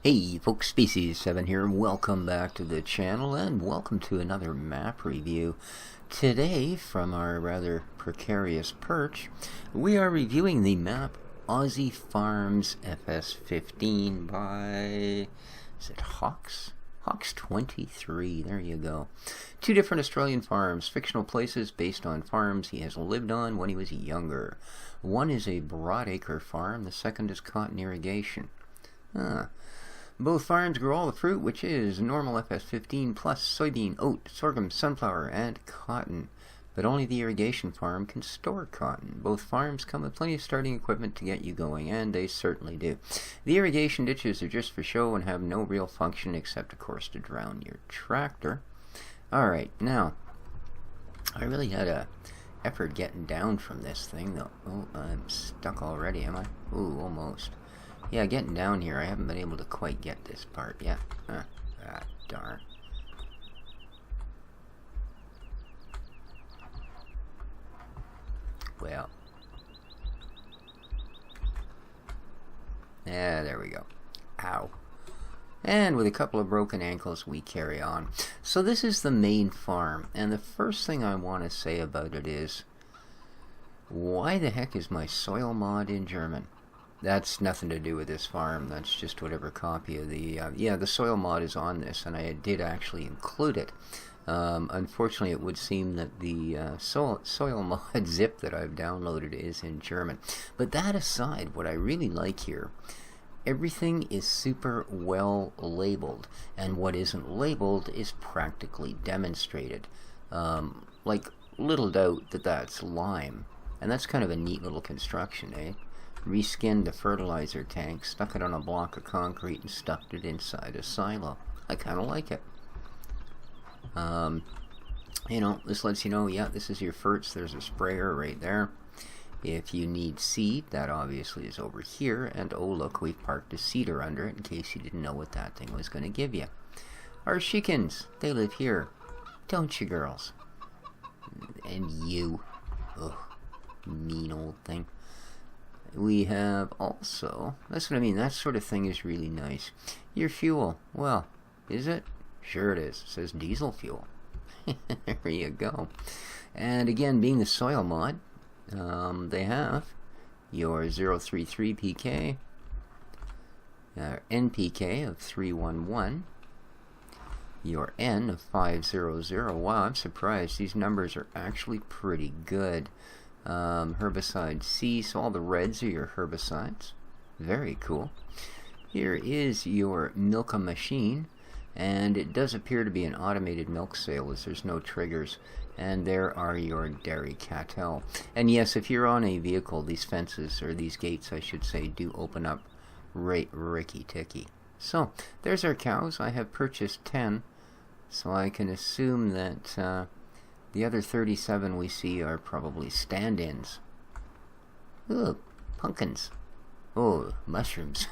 Hey folks, Species7 here, welcome back to the channel and welcome to another map review. Today, from our rather precarious perch, we are reviewing the map Aussie Farms FS15 by, is it Hawks? Hawks 23, there you go. Two different Australian farms, fictional places based on farms he has lived on when he was younger. One is a broadacre farm, the second is cotton irrigation. Both farms grow all the fruit, which is normal FS15 plus soybean, oat, sorghum, sunflower, and cotton. But only the irrigation farm can store cotton. Both farms come with plenty of starting equipment to get you going, and they certainly do. The irrigation ditches are just for show and have no real function except, of course, to drown your tractor. Alright, now, I really had a effort getting down from this thing, though. Oh, I'm stuck already, am I? Ooh, almost. Yeah, getting down here, I haven't been able to quite get this part yet. Darn. Well. Yeah, there we go. Ow. And with a couple of broken ankles, we carry on. So this is the main farm, and the first thing I want to say about it is, why the heck is my soil mod in German? That's nothing to do with this farm. That's just whatever copy of the... the soil mod is on this, and I did actually include it. Unfortunately, it would seem that the soil mod zip that I've downloaded is in German. But that aside, what I really like here, everything is super well labeled, and what isn't labeled is practically demonstrated. Like, little doubt that that's lime. And that's kind of a neat little construction, eh? Reskinned a fertilizer tank, stuck it on a block of concrete, and stuffed it inside a silo. I kind of like it. You know, this lets you know, yeah, this is your ferts. There's a sprayer right there. If you need seed, that obviously is over here. And oh look, we've parked a seeder under it in case you didn't know what that thing was going to give you. Our chickens, they live here. Don't you, girls? And you. Ugh, mean old thing. We have also, that's what I mean, that sort of thing is really nice. Your fuel, well, is it? Sure it is. It says diesel fuel. There you go. And again, being the soil mod, they have your 033 PK, NPK of 311, your N of 500. Wow, I'm surprised. These numbers are actually pretty good. Herbicide C, so all the reds are your herbicides. Very cool. Here is your milk machine, and it does appear to be an automated milk sale as there's no triggers. And there are your dairy cattle. And yes, if you're on a vehicle, these fences, or these gates I should say, do open up right ricky-ticky. So, there's our cows. I have purchased 10, so I can assume that the other 37 we see are probably stand-ins. Ooh, pumpkins. Oh, mushrooms.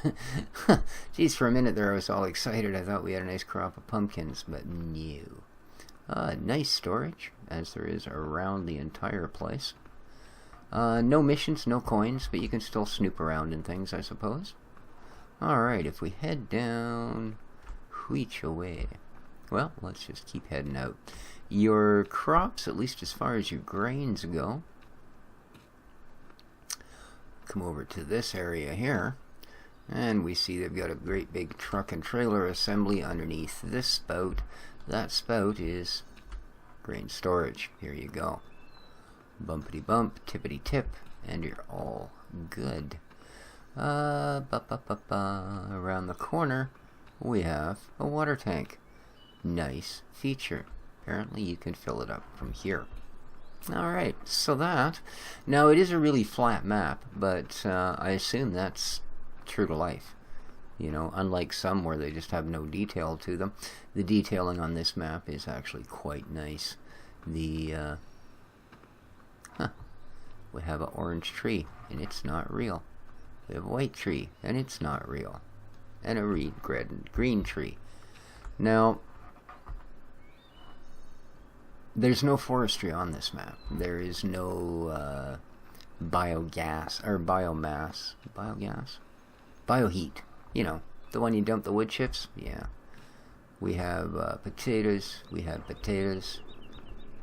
Geez, for a minute there I was all excited. I thought we had a nice crop of pumpkins, but no. Nice storage, as there is around the entire place. No missions, no coins, but you can still snoop around in things, I suppose. Alright, if we head down, which away. Well, let's just keep heading out. Your crops, at least as far as your grains go, come over to this area here, and we see they've got a great big truck and trailer assembly underneath this spout. That spout is grain storage. Here you go. Bumpity bump, tippity tip, and you're all good. Around the corner, we have a water tank. Nice feature. Apparently you can fill it up from here. Alright, so that. Now it is a really flat map, but I assume that's true to life. You know, unlike some where they just have no detail to them. The detailing on this map is actually quite nice. We have an orange tree, and it's not real. We have a white tree, and it's not real. And a green tree. Now, there's no forestry on this map. There is no biogas, or biomass, bioheat, you know, The one you dump the wood chips? Yeah. We have potatoes. We have potatoes.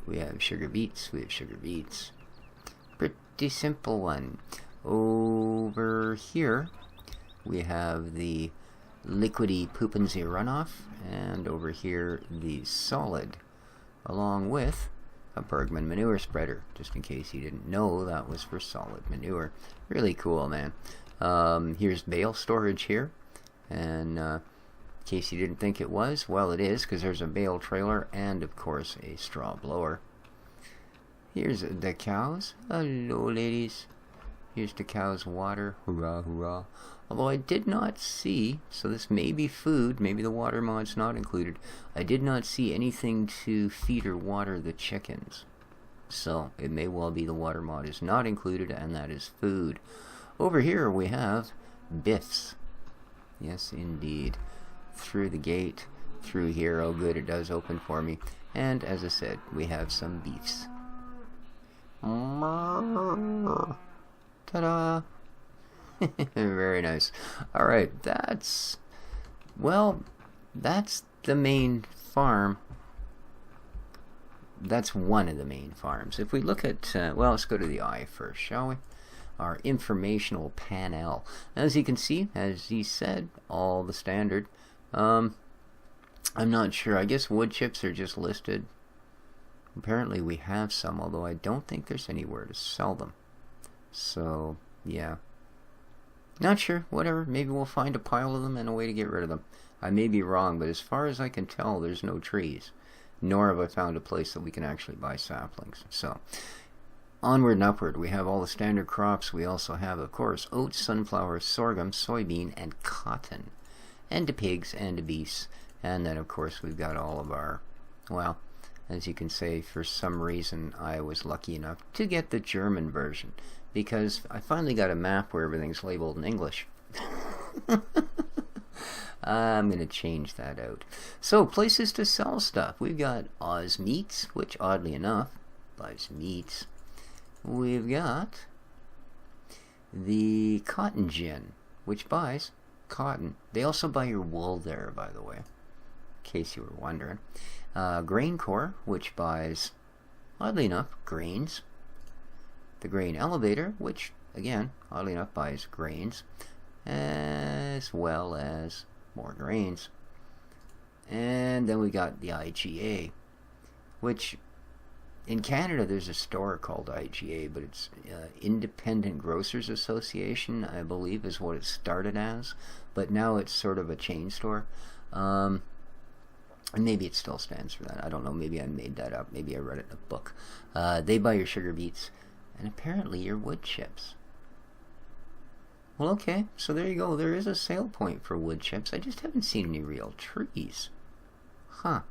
We have sugar beets. We have sugar beets. Pretty simple one. Over here, we have the liquidy poopensy runoff. And over here, the solid, along with a Bergman manure spreader. Just in case you didn't know, that was for solid manure. Really cool, man. Here's bale storage here. And in case you didn't think it was, well, it is, because there's a bale trailer and, of course, a straw blower. Here's the cows. Hello, ladies. Here's the cows' water. Hurrah, hurrah. Although I did not see, so this may be food, maybe the water mod's not included. I did not see anything to feed or water the chickens. So it may well be the water mod is not included, and that is food. Over here we have biffs. Yes, indeed. Through the gate, through here. Oh, good, it does open for me. And as I said, we have some beefs. Ta-da! Very nice. Alright, that's the main farm. That's one of the main farms. If we look at, well, let's go to the eye first, shall we? Our informational panel. As you can see, as he said, all the standard. I'm not sure. I guess wood chips are just listed. Apparently we have some, although I don't think there's anywhere to sell them. So, yeah. Not sure. Whatever. Maybe we'll find a pile of them and a way to get rid of them. I may be wrong, but as far as I can tell, there's no trees. Nor have I found a place that we can actually buy saplings. So, onward and upward, we have all the standard crops. We also have, of course, oats, sunflower, sorghum, soybean, and cotton. And the pigs and the beasts. And then, of course, we've got all of our, well, as you can say, for some reason, I was lucky enough to get the German version. Because I finally got a map where everything's labeled in English. I'm going to change that out. So, places to sell stuff. We've got Oz Meats, which oddly enough buys meats. We've got the Cotton Gin, which buys cotton. They also buy your wool there, by the way, in case you were wondering. Grain Corps, which buys, oddly enough, grains. The Grain Elevator, which, again, oddly enough, buys grains, as well as more grains. And then we got the IGA, which in Canada there's a store called IGA, but it's Independent Grocers Association, I believe is what it started as, but now it's sort of a chain store. And maybe it still stands for that. I don't know. Maybe I made that up. Maybe I read it in a book. They buy your sugar beets and apparently your wood chips. Well, okay, so there you go. There is a sale point for wood chips. I just haven't seen any real trees. Huh.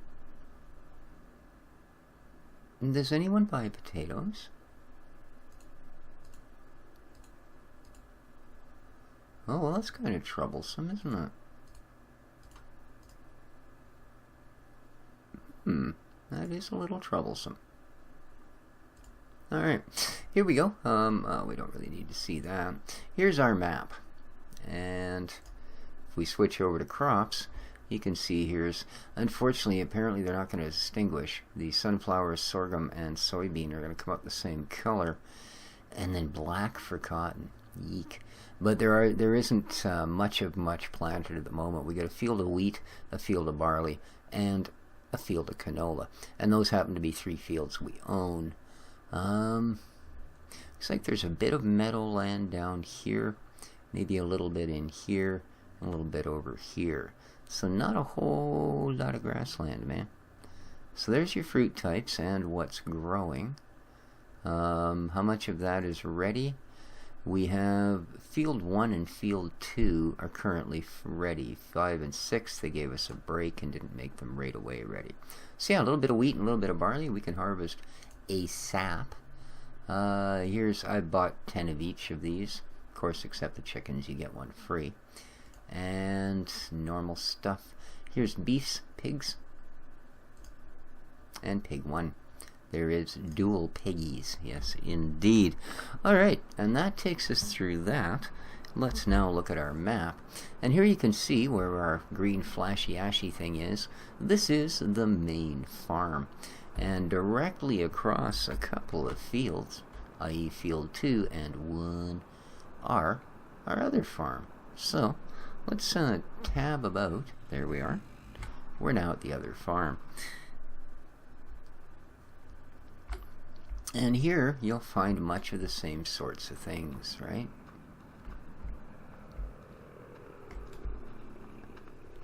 And does anyone buy potatoes? Oh, well, that's kind of troublesome, isn't it? That is a little troublesome. Alright, here we go. We don't really need to see that. Here's our map. And if we switch over to crops, you can see here's, unfortunately, apparently they're not going to distinguish. The sunflower, sorghum, and soybean are going to come up the same color. And then black for cotton. Yeek. But there isn't much planted at the moment. We got a field of wheat, a field of barley, and a field of canola. And those happen to be 3 fields we own. Looks like there's a bit of meadowland down here, maybe a little bit in here, and a little bit over here. So not a whole lot of grassland, man. So there's your fruit types and what's growing. How much of that is ready? We have field 1 and field 2 are currently ready. 5 and 6, they gave us a break and didn't make them right away ready. So yeah, a little bit of wheat and a little bit of barley we can harvest ASAP. I bought 10 of each of these. Of course, except the chickens, you get one free. And normal stuff. Here's beefs, pigs, and pig 1. There is dual piggies. Yes, indeed. Alright, and that takes us through that. let's now look at our map. And here you can see where our green flashy ashy thing is. This is the main farm. And directly across a couple of fields, i.e. field 2 and 1, are our other farm. So let's tab about. There we are. We're now at the other farm. And here you'll find much of the same sorts of things, right?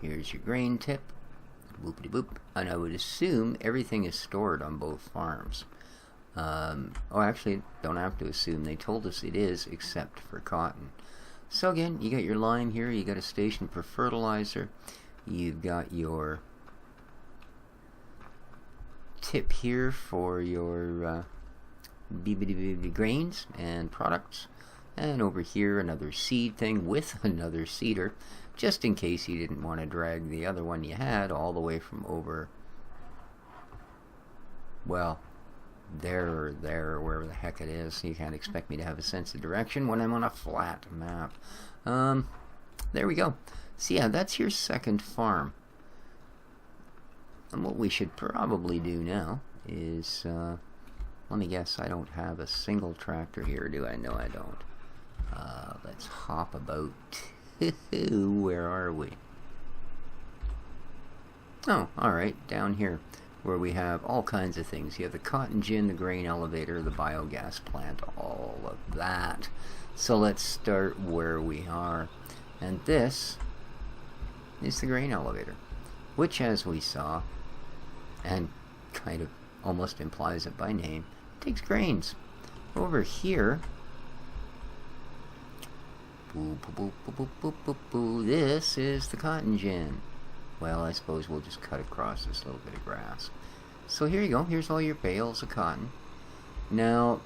Here's your grain tip. Boopity boop. And I would assume everything is stored on both farms. Oh, actually, don't have to assume. They told us it is, except for cotton. So again, you got your lime here. You got a station for fertilizer. You've got your tip here for your grains and products. And over here, another seed thing with another seeder, just in case you didn't want to drag the other one you had all the way from over, well, there or there, or wherever the heck it is. You can't expect me to have a sense of direction when I'm on a flat map. There we go. So yeah, that's your second farm. And what we should probably do now is, let me guess, I don't have a single tractor here, do I? No, I don't. Let's hop about to, where are we? Oh, alright, down here, where we have all kinds of things. You have the cotton gin, the grain elevator, the biogas plant, all of that. So let's start where we are. And this is the grain elevator, which, as we saw, and kind of almost implies it by name, takes grains. Over here, this is the cotton gin. Well, I suppose we'll just cut across this little bit of grass. So here you go. Here's all your bales of cotton. Now,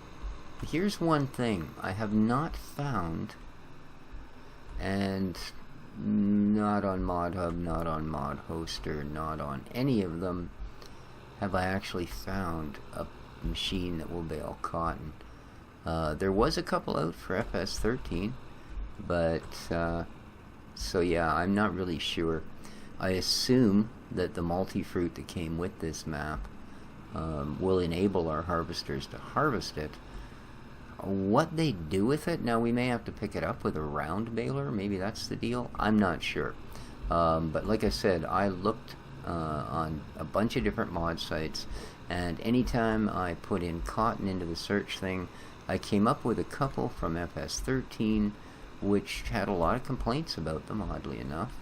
here's one thing I have not found, and not on ModHub, not on ModHoster, not on any of them have I actually found a machine that will bale cotton. There was a couple out for FS13, but so yeah, I'm not really sure. I assume that the multi-fruit that came with this map will enable our harvesters to harvest it. What they do with it, now we may have to pick it up with a round baler, maybe that's the deal, I'm not sure. But like I said, I looked on a bunch of different mod sites, and anytime I put in cotton into the search thing, I came up with a couple from FS13 which had a lot of complaints about them, oddly enough.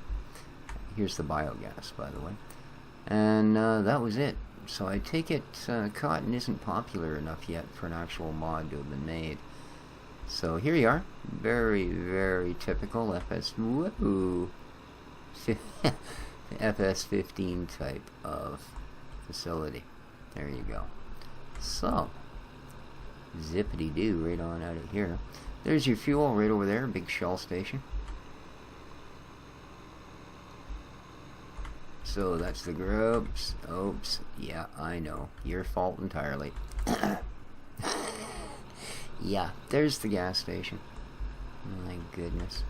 Here's the biogas, by the way. And that was it. So I take it cotton isn't popular enough yet for an actual mod to have been made. So here you are. Very, very typical FS15 type of facility. There you go. So, zippity-doo right on out of here. There's your fuel right over there, big Shell station. So that's the grubs. Oops. Yeah, I know. Your fault entirely. Yeah, there's the gas station. My goodness.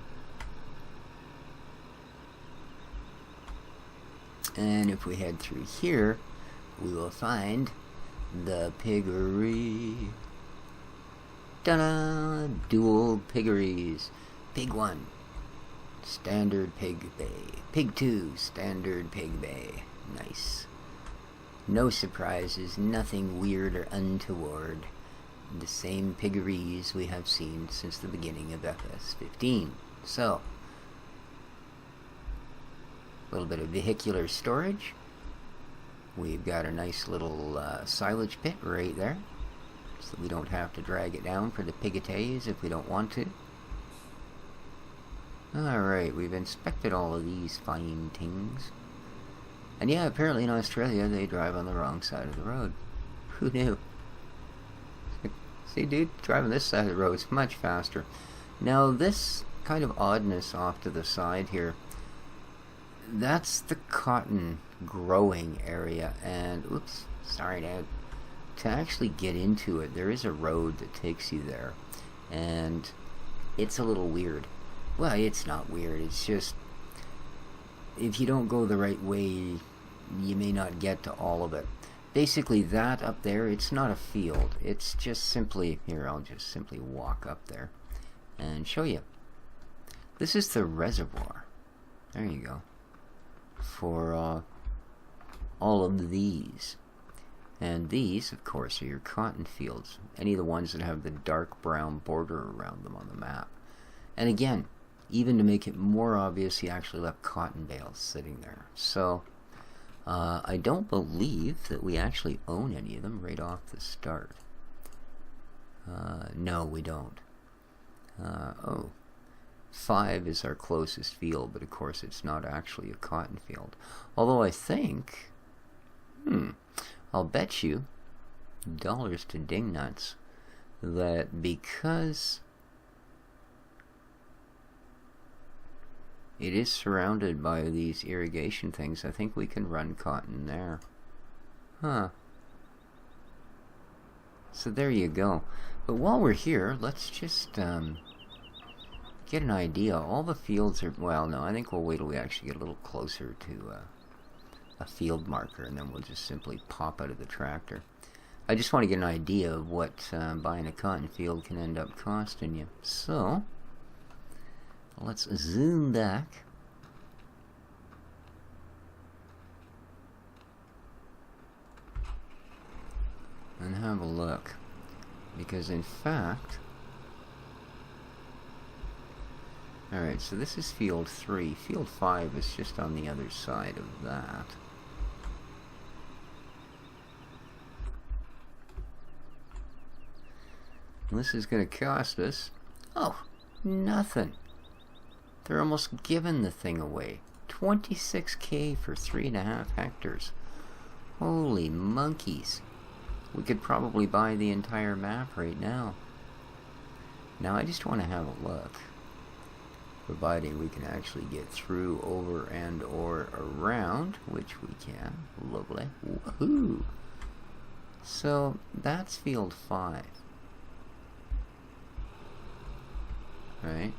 And if we head through here, we will find the piggery. Ta-da! Dual piggeries. Pig 1, standard pig bay. Pig 2, standard pig bay. Nice. No surprises, nothing weird or untoward. The same piggeries we have seen since the beginning of FS15. So, a little bit of vehicular storage. We've got a nice little silage pit right there, so we don't have to drag it down for the pigatees if we don't want to. Alright, we've inspected all of these fine things. And yeah, apparently in Australia they drive on the wrong side of the road. Who knew? See, dude, driving this side of the road is much faster. Now, this kind of oddness off to the side here, that's the cotton growing area. And, oops, sorry, Dad. To actually get into it, there is a road that takes you there. And it's a little weird. Well, it's not weird. It's just, if you don't go the right way, you may not get to all of it. Basically, that up there, it's not a field. It's just simply, here, I'll just simply walk up there and show you. This is the reservoir. There you go. For all of these. And these, of course, are your cotton fields. Any of the ones that have the dark brown border around them on the map. And again, even to make it more obvious, he actually left cotton bales sitting there. So, I don't believe that we actually own any of them right off the start. No, we don't. 5 is our closest field, but of course it's not actually a cotton field. Although I think, I'll bet you dollars to dingnuts that because it is surrounded by these irrigation things, I think we can run cotton there. Huh. So there you go. But while we're here, let's just get an idea. All the fields are, well, no, I think we'll wait till we actually get a little closer to a field marker, and then we'll just simply pop out of the tractor. I just want to get an idea of what buying a cotton field can end up costing you. So, let's zoom back. And have a look. Because in fact, alright, so this is field 3. Field 5 is just on the other side of that. And this is going to cost us, oh, nothing. They're almost giving the thing away. 26K for 3.5 hectares. Holy monkeys. We could probably buy the entire map right now. Now I just want to have a look. Providing we can actually get through, over, and or around, which we can. Lovely. Woohoo! So that's field 5. Right?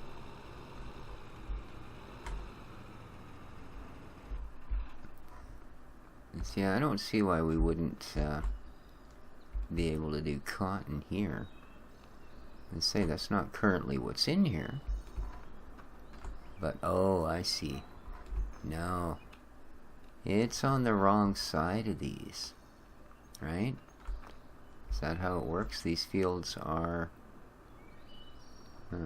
And see, I don't see why we wouldn't be able to do cotton here. And say that's not currently what's in here. But, oh, I see. No. It's on the wrong side of these. Right? Is that how it works? These fields are... I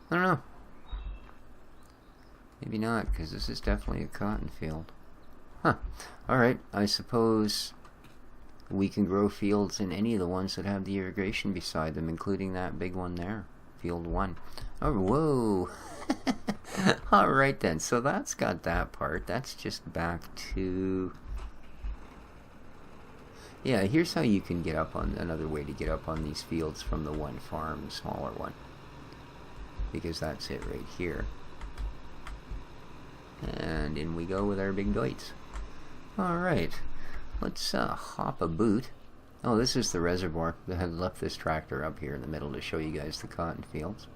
don't know. Maybe not, because this is definitely a cotton field. Huh. Alright, I suppose we can grow fields in any of the ones that have the irrigation beside them, including that big one there. Field 1. Oh, whoa! Alright then, so that's got that part. That's just back to... Yeah, here's how you can get up on... Another way to get up on these fields from the one farm, the smaller one. Because that's it right here. And in we go with our big doits. Alright, let's hop a boot. Oh, this is the reservoir. I had left this tractor up here in the middle to show you guys the cotton fields.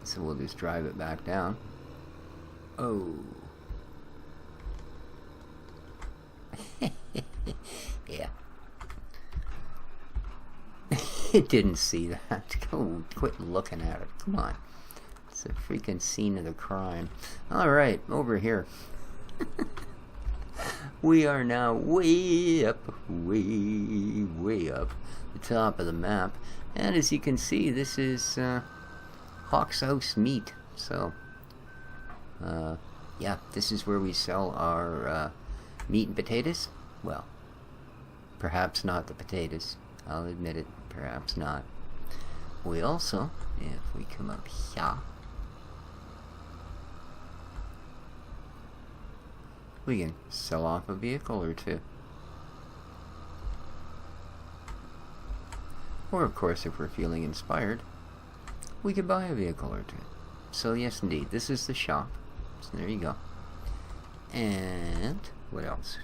So we'll just drive it back down. Oh. Yeah. It didn't see that. Go, quit looking at it. Come on. It's a freaking scene of the crime. Alright, over here. We are now way up the top of the map. And as you can see, this is Hawk's House Meat. So, yeah, this is where we sell our meat and potatoes. Well, perhaps not the potatoes. I'll admit it, perhaps not. We also, if we come up here, we can sell off a vehicle or two. Or of course, if we're feeling inspired, we could buy a vehicle or two. So yes indeed, this is the shop. So there you go. And what else?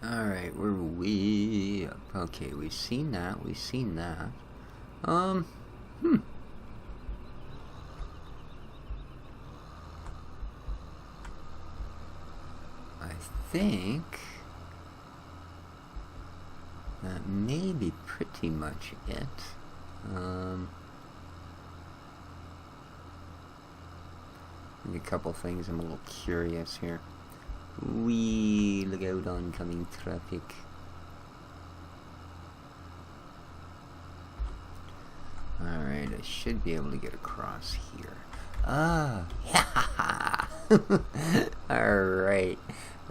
Alright, we're way up. Okay, we've seen that, we've seen that. Hmm. I think that may be pretty much it. A couple things I'm a little curious here. Wee, look out, oncoming traffic. Alright, I should be able to get across here. Ah, yeah. Alright,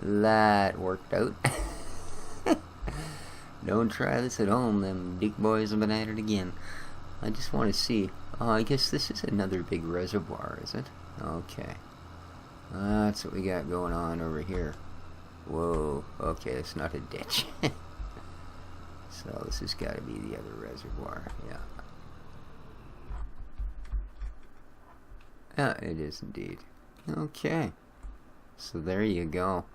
that worked out. Don't try this at home, them big boys have been at it again. I just want to see. Oh, I guess this is another big reservoir, is it? Okay. That's what we got going on over here. Whoa, okay, it's not a ditch. So this has got to be the other reservoir, yeah. Yeah, it is indeed. Okay. So there you go.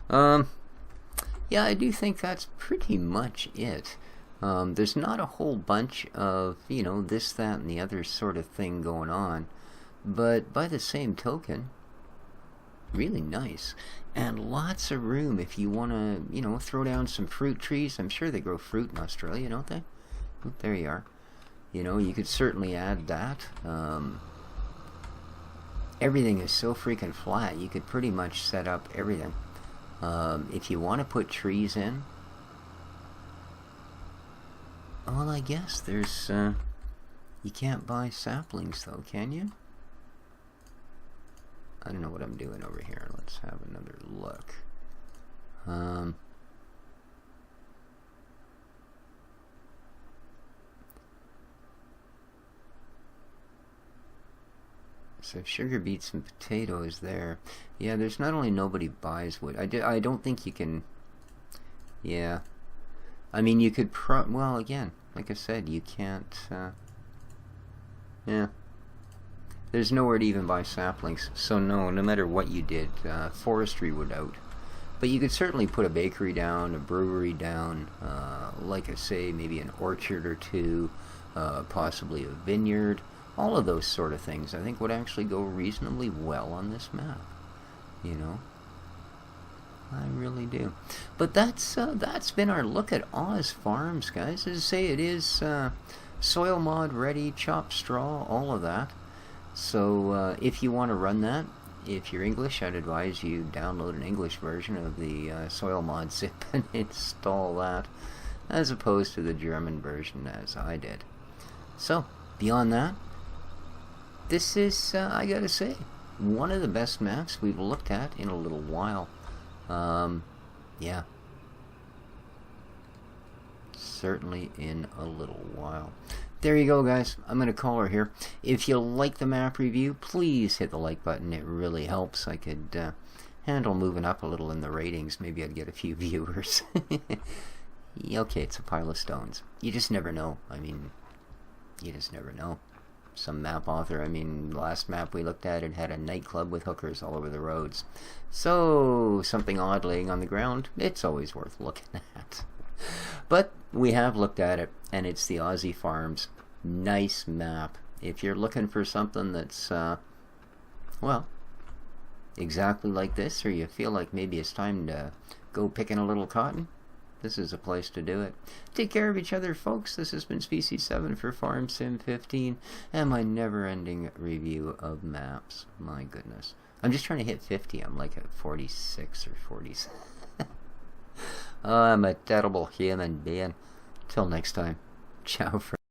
Yeah, I do think that's pretty much it. There's not a whole bunch of, you know, this, that, and the other sort of thing going on. But by the same token, really nice. And lots of room if you want to, you know, throw down some fruit trees. I'm sure they grow fruit in Australia, don't they? Oh, there you are. You know, you could certainly add that. Everything is so freaking flat, you could pretty much set up everything. If you want to put trees in, well, I guess there's, you can't buy saplings though, can you? I don't know what I'm doing over here. Let's have another look. So sugar beets and potatoes there. Yeah, there's not only nobody buys wood. I don't think you can. Yeah, I mean you could well, again, like I said, you can't. Yeah, there's nowhere to even buy saplings. So no matter what you did, forestry would out. But you could certainly put a bakery down, a brewery down, like I say, maybe an orchard or two, possibly a vineyard. All of those sort of things, I think, would actually go reasonably well on this map. You know, I really do. But that's been our look at Oz Farms, guys. As I say, it is soil mod ready, chopped straw, all of that. So if you want to run that, if you're English, I'd advise you download an English version of the soil mod zip and install that, as opposed to the German version as I did. So beyond that, this is, I gotta say, one of the best maps we've looked at in a little while. Yeah. Certainly in a little while. There you go, guys. I'm going to call her here. If you like the map review, please hit the like button. It really helps. I could handle moving up a little in the ratings. Maybe I'd get a few viewers. Okay, it's a pile of stones. You just never know. I mean, you just never know. Some map author, I mean, last map we looked at, it had a nightclub with hookers all over the roads. So, something odd laying on the ground, it's always worth looking at. But we have looked at it, and it's the Aussie Farms. Nice map. If you're looking for something that's, well, exactly like this, or you feel like maybe it's time to go picking a little cotton, this is a place to do it. Take care of each other, folks. This has been Species 7 for Farm Sim 15 and my never-ending review of maps. My goodness. I'm just trying to hit 50. I'm like at 46 or 47. I'm a terrible human being. Till next time. Ciao, friends.